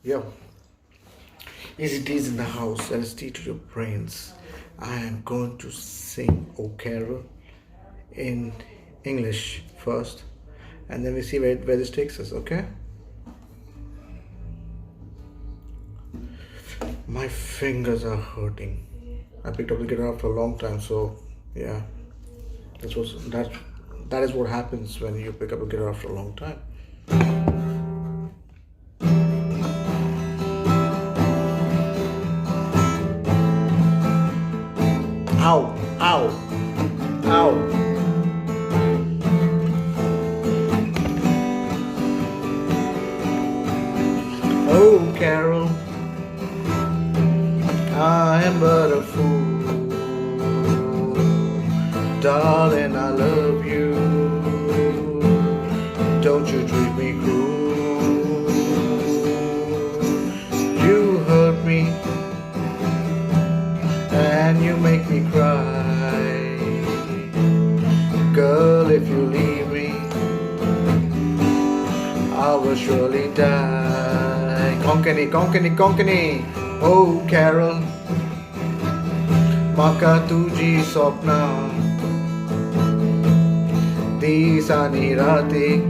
Yo, easy D's in the house. LSD to your brains. I am going to sing O Carol in English first, and then we see where this takes us, okay? My fingers are hurting. I picked up the guitar after a long time, so yeah, that is what happens when you pick up a guitar after a long time. Ow, ow, ow. Oh, Carol, I am but a fool. Darling, I love you. Don't you treat me cruel. You hurt me and you make me cry. Girl, if you leave me, I will surely die. Konkani, Konkani, Konkani. Oh, Carol, maka tuji sopna disani rati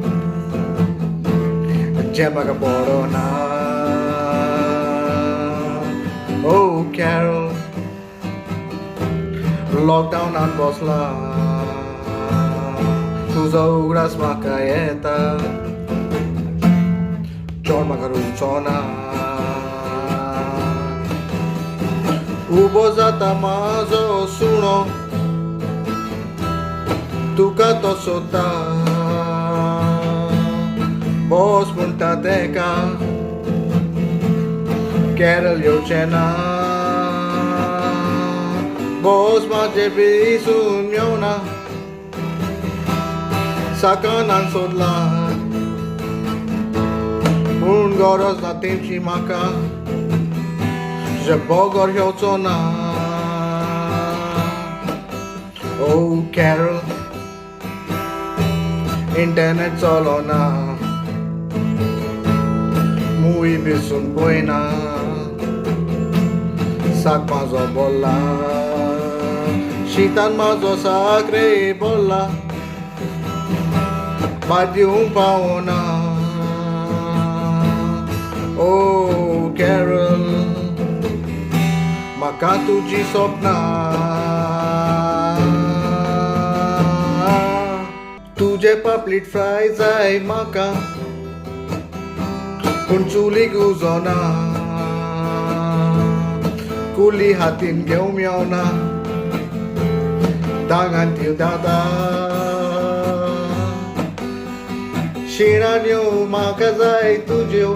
jemaga borona. Oh, Carol, lockdown ang bosla tuzo ugras makayeta chon magarunchona ubozata mazo suno tuka to sota bos punta teka Carol yo chena bos maje bisun miona sakanan sodla un goros na timchi maka że bogor hiocona. Oh, Carol, internet solona muy bisun buena sak mazo bolla shitan mazo sacre bolla badi paona. Oh, Carol, maka tuji sopna tuje paplit fries ai maka kunculi guzona kuli hatin geu miauna tangan tiu dada shiranyo maka zai tujo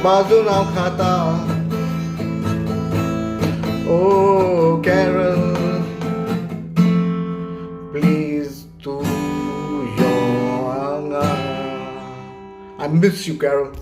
bazu nau khata. Oh, Carol, please do your anga. I miss you, Carol.